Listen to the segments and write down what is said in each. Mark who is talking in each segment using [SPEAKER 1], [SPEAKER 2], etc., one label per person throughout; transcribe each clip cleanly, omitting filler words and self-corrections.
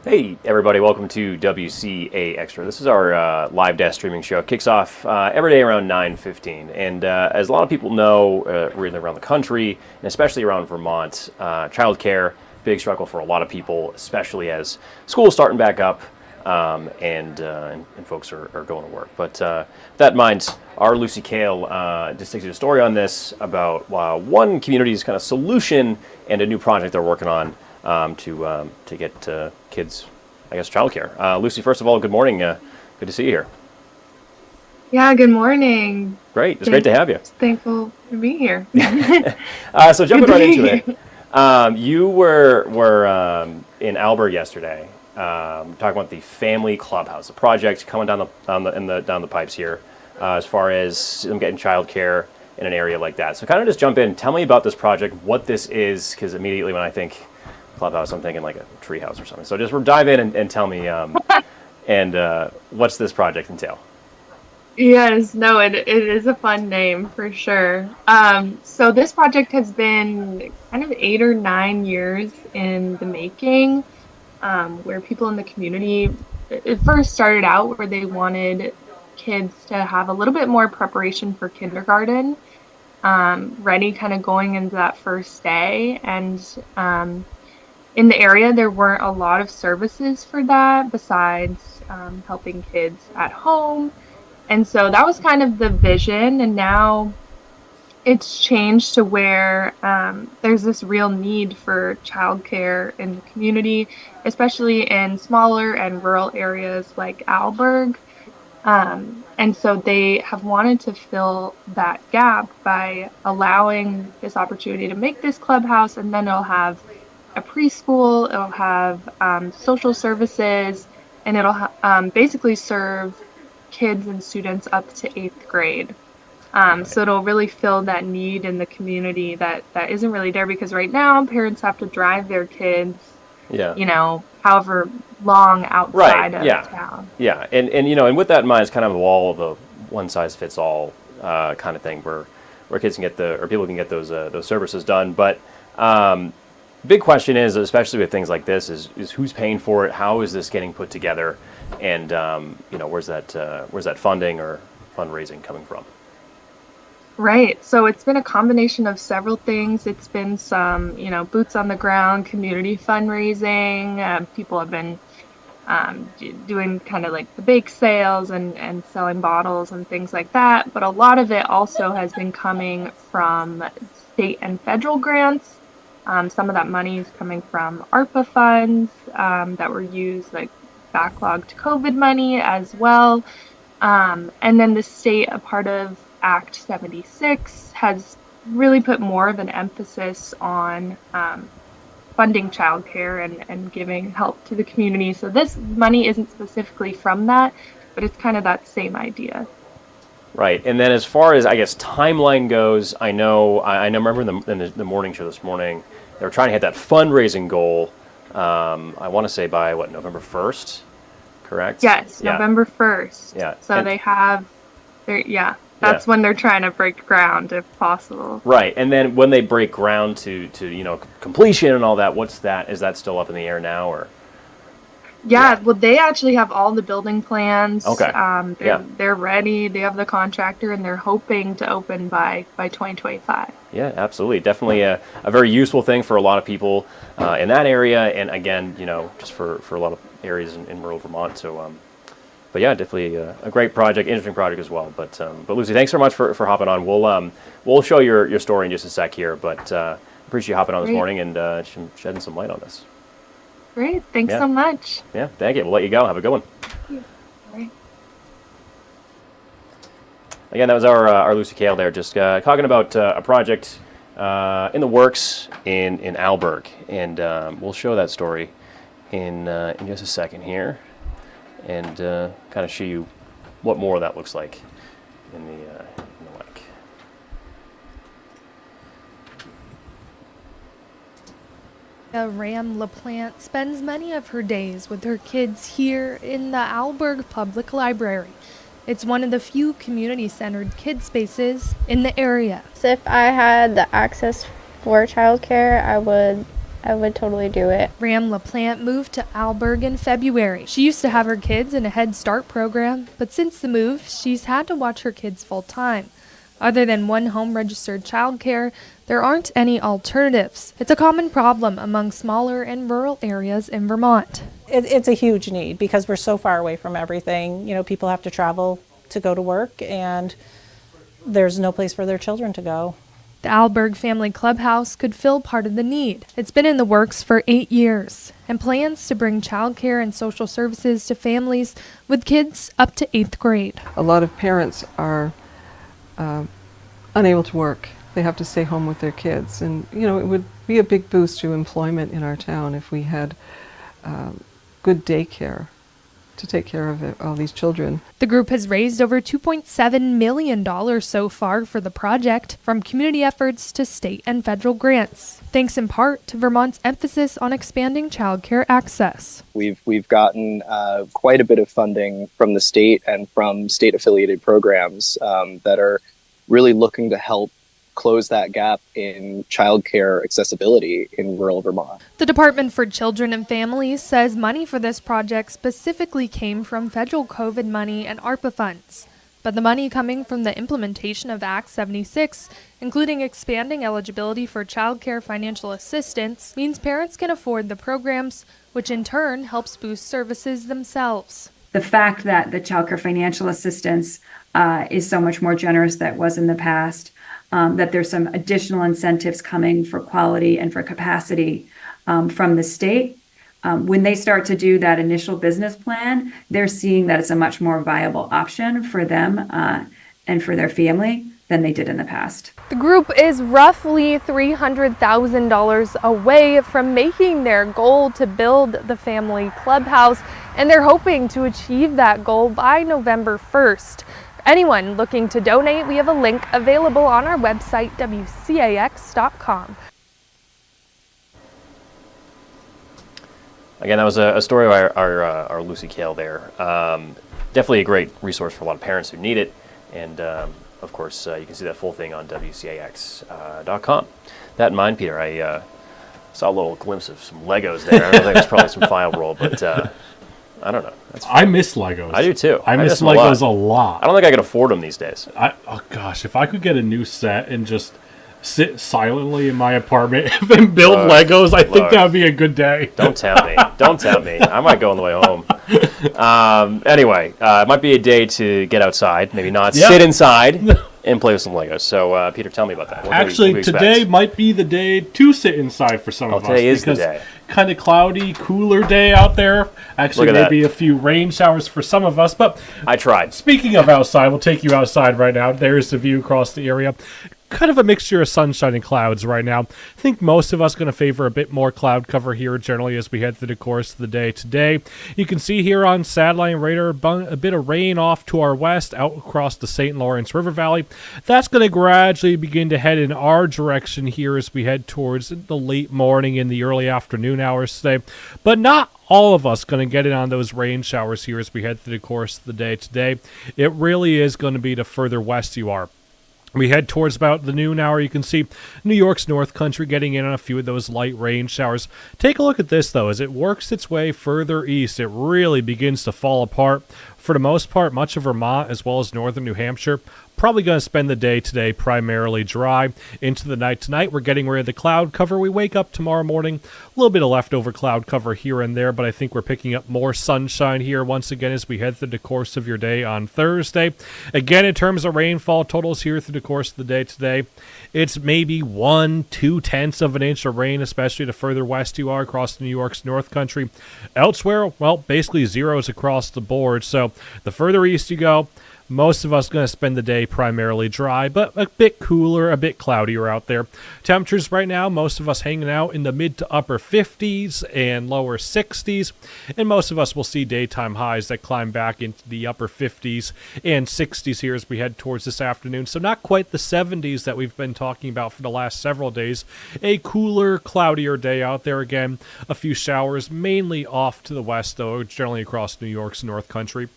[SPEAKER 1] Hey everybody, welcome to WCA Extra. This is our live desk streaming show. It kicks off every day around 9:15, and as a lot of people know, really around the country, and especially around Vermont, childcare, big struggle for a lot of people, especially as school's starting back up, and folks are going to work. But with that in mind, our Lucy Kale just takes you a story on this about one community's kind of solution and a new project they're working on to get kids, I guess, childcare. Lucy, first of all, good morning. Good to see you here.
[SPEAKER 2] Yeah, good morning.
[SPEAKER 1] Great. It's great to have you.
[SPEAKER 2] Thankful to be here.
[SPEAKER 1] So jumping right into it, you were in Alberg yesterday, talking about the family clubhouse, the project coming down the pipes here, as far as them getting childcare in an area like that. So kind of just jump in. Tell me about this project, what this is, because immediately when I think clubhouse, I'm thinking like a tree house or something. So just dive in and tell me, what's this project entail?
[SPEAKER 2] Yes, no, it is a fun name for sure. So this project has been kind of 8 or 9 years in the making, where people in the community, it first started out where they wanted kids to have a little bit more preparation for kindergarten, ready kind of going into that first day. And in the area, there weren't a lot of services for that besides helping kids at home. And so that was kind of the vision. And now it's changed to where there's this real need for childcare in the community, especially in smaller and rural areas like Alberg. And so they have wanted to fill that gap by allowing this opportunity to make this clubhouse, and then it'll have a preschool, it'll have social services, and it'll basically serve kids and students up to 8th grade. So it'll really fill that need in the community that isn't really there, because right now parents have to drive their kids, however long outside of town.
[SPEAKER 1] Yeah, and with that in mind, it's kind of all of a one size fits all kind of thing where kids can get people can get those services done. But big question is, especially with things like this, is who's paying for it? How is this getting put together? And where's that funding or fundraising coming from?
[SPEAKER 2] Right. So it's been a combination of several things. It's been some, boots on the ground community fundraising. People have been doing kind of like the bake sales and selling bottles and things like that. But a lot of it also has been coming from state and federal grants. Some of that money is coming from ARPA funds that were used, like backlogged COVID money as well. And then the state, a part of Act 76, has really put more of an emphasis on funding childcare and giving help to the community. So this money isn't specifically from that, but it's kind of that same idea.
[SPEAKER 1] Right. And then as far as, I guess, timeline goes, I remember in the morning show this morning, they were trying to hit that fundraising goal, I want to say by, November 1st, correct?
[SPEAKER 2] Yes, yeah. November 1st.
[SPEAKER 1] Yeah.
[SPEAKER 2] So that's when they're trying to break ground if possible.
[SPEAKER 1] Right. And then when they break ground to completion and all that, what's that? Is that still up in the air now, or?
[SPEAKER 2] Yeah, well, they actually have all the building plans.
[SPEAKER 1] Okay.
[SPEAKER 2] They're ready. They have the contractor, and they're hoping to open by 2025.
[SPEAKER 1] Yeah, absolutely. Definitely a very useful thing for a lot of people in that area, and again, just for a lot of areas in rural Vermont. So, but yeah, definitely a great project, interesting project as well. But Lucy, thanks so much for hopping on. We'll show your story in just a sec here, but appreciate you hopping on this morning and shedding some light on this.
[SPEAKER 2] Great. Thanks so much.
[SPEAKER 1] Yeah, thank you. We'll let you go. Have a good one.
[SPEAKER 2] Thank you. All right.
[SPEAKER 1] Again, that was our Lucy Kale there, just talking about a project in the works in Alberg, and we'll show that story in just a second here, and kind of show you what more of that looks like in the lake.
[SPEAKER 3] Ram LaPlante spends many of her days with her kids here in the Alberg Public Library. It's one of the few community-centered kid spaces in the area.
[SPEAKER 4] So if I had the access for childcare, I would I would totally do it.
[SPEAKER 3] Ram LaPlante moved to Alberg in February. She used to have her kids in a Head Start program, but since the move, she's had to watch her kids full time. Other than one home-registered childcare, there aren't any alternatives. It's a common problem among smaller and rural areas in Vermont.
[SPEAKER 5] It's a huge need because we're so far away from everything. You know, people have to travel to go to work, and there's no place for their children to go.
[SPEAKER 3] The Alberg Family Clubhouse could fill part of the need. It's been in the works for 8 years, and plans to bring childcare and social services to families with kids up to 8th grade.
[SPEAKER 6] A lot of parents are unable to work. They have to stay home with their kids. And, you know, it would be a big boost to employment in our town if we had good daycare to take care of all these children.
[SPEAKER 3] The group has raised over $2.7 million so far for the project, from community efforts to state and federal grants, thanks in part to Vermont's emphasis on expanding childcare access.
[SPEAKER 7] We've gotten quite a bit of funding from the state and from state-affiliated programs that are really looking to help close that gap in childcare accessibility in rural Vermont.
[SPEAKER 3] The Department for Children and Families says money for this project specifically came from federal COVID money and ARPA funds. But the money coming from the implementation of Act 76, including expanding eligibility for childcare financial assistance, means parents can afford the programs, which in turn helps boost services themselves.
[SPEAKER 8] The fact that the childcare financial assistance is so much more generous than it was in the past, that there's some additional incentives coming for quality and for capacity from the state. When they start to do that initial business plan, they're seeing that it's a much more viable option for them and for their family than they did in the past.
[SPEAKER 3] The group is roughly $300,000 away from making their goal to build the family clubhouse, and they're hoping to achieve that goal by November 1st. Anyone looking to donate, we have a link available on our website, WCAX.com.
[SPEAKER 1] Again, that was a story of our Lucy Kale there. Definitely a great resource for a lot of parents who need it. And of course, you can see that full thing on WCAX.com. That in mind, Peter, I saw a little glimpse of some Legos there. I don't think it's probably some file roll, but I don't know.
[SPEAKER 9] I miss Legos.
[SPEAKER 1] I do too.
[SPEAKER 9] I miss Legos a lot.
[SPEAKER 1] I don't think I could afford them these days.
[SPEAKER 9] Oh gosh, if I could get a new set and just sit silently in my apartment and build Legos, I think that would be a good day.
[SPEAKER 1] Don't tempt me. Don't tempt me. I might go on the way home. Anyway, it might be a day to get outside, maybe not sit inside and play with some Legos. So, Peter, tell me about that.
[SPEAKER 9] Actually, today might be the day to sit inside for some of us.
[SPEAKER 1] Today is the day.
[SPEAKER 9] Kind of cloudy, cooler day out there. Actually, maybe a few rain showers for some of us. But
[SPEAKER 1] I tried.
[SPEAKER 9] Speaking of outside, we'll take you outside right now. There's the view across the area. Kind of a mixture of sunshine and clouds right now. I think most of us going to favor a bit more cloud cover here generally as we head through the course of the day today. You can see here on satellite radar a bit of rain off to our west out across the St. Lawrence River Valley. That's going to gradually begin to head in our direction here as we head towards the late morning and the early afternoon hours today. But not all of us going to get in on those rain showers here as we head through the course of the day today. It really is going to be the further west you are. We head towards about the noon hour. You can see New York's North Country getting in on a few of those light rain showers. Take a look at this, though. As it works its way further east, it really begins to fall apart. For the most part, much of Vermont, as well as northern New Hampshire, probably going to spend the day today primarily dry. Into the night tonight, we're getting rid of the cloud cover. We wake up tomorrow morning, a little bit of leftover cloud cover here and there, but I think we're picking up more sunshine here once again as we head through the course of your day on Thursday. Again, in terms of rainfall totals here through the course of the day today, it's maybe 1/2 of an inch of rain, especially the further west you are across New York's North Country. Elsewhere, well, basically zeros across the board. So the further east you go, most of us going to spend the day primarily dry, but a bit cooler, a bit cloudier out there. Temperatures right now, most of us hanging out in the mid to upper 50s and lower 60s, and most of us will see daytime highs that climb back into the upper 50s and 60s here as we head towards this afternoon. So not quite the 70s that we've been talking about for the last several days. A cooler, cloudier day out there again. A few showers, mainly off to the west, though, generally across New York's North Country.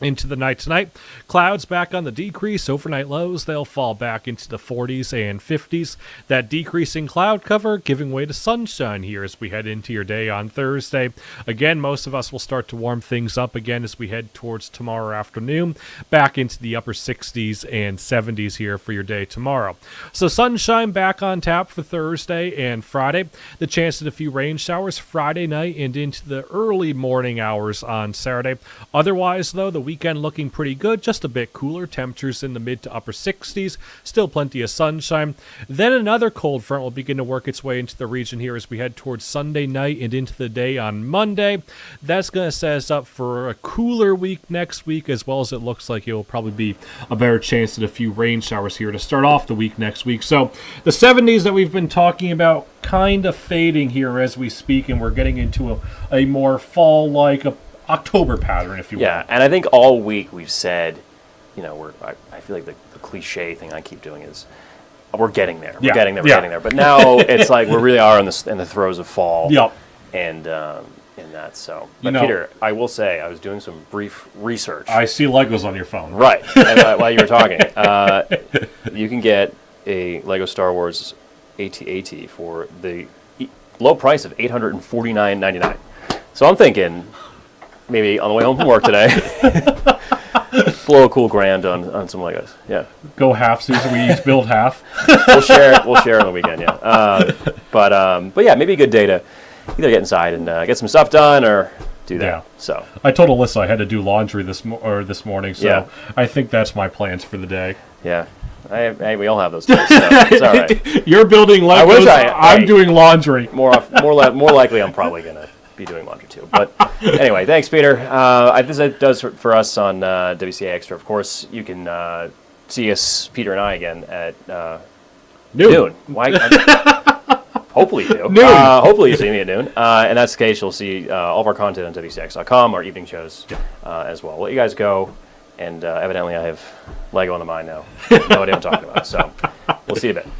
[SPEAKER 9] Into the night tonight, clouds back on the decrease. Overnight lows, they'll fall back into the 40s and 50s. That decreasing cloud cover giving way to sunshine here as we head into your day on Thursday. Again, most of us will start to warm things up again as we head towards tomorrow afternoon, back into the upper 60s and 70s here for your day tomorrow. So sunshine back on tap for Thursday and Friday. The chance of a few rain showers Friday night and into the early morning hours on Saturday. Otherwise, though, the weekend looking pretty good, just a bit cooler, temperatures in the mid to upper 60s, still plenty of sunshine. Then another cold front will begin to work its way into the region here as we head towards Sunday night and into the day on Monday. That's going to set us up for a cooler week next week, as well as it looks like it will probably be a better chance at a few rain showers here to start off the week next week. So the 70s that we've been talking about kind of fading here as we speak, and we're getting into a more fall-like October pattern, if you will.
[SPEAKER 1] Yeah, and I think all week we've said, I feel like the cliche thing I keep doing is, we're getting there. We're getting there. We're getting there. But now it's like we really are in the throes of fall.
[SPEAKER 9] Yep.
[SPEAKER 1] And in that, so. But Peter, I will say, I was doing some brief research.
[SPEAKER 9] I see Legos on your phone.
[SPEAKER 1] Right. And, while you were talking, you can get a Lego Star Wars AT-AT for the low price of $849.99. So I'm thinking, maybe on the way home from work today, blow a cool grand on some Legos. Yeah.
[SPEAKER 9] Go half, Susan. We each build half.
[SPEAKER 1] We'll share on the weekend. Yeah. But yeah, maybe a good day to either get inside and get some stuff done or do that. Yeah. So
[SPEAKER 9] I told Alyssa I had to do laundry this morning, so I think that's my plans for the day.
[SPEAKER 1] Yeah. We all have those days. So it's all right.
[SPEAKER 9] You're building Legos. I'm doing laundry.
[SPEAKER 1] More likely, I'm probably gonna be doing laundry too. But anyway, thanks, Peter. This does for us on WCAX. Of course, you can see us, Peter and I, again at noon. Hopefully you do. Noon. Hopefully you see me at noon. And that's the case. You'll see all of our content on WCAX.com, our evening shows as well. We'll let you guys go. And evidently I have Lego on the mind now. No idea what I'm talking about. So we'll see you in a bit.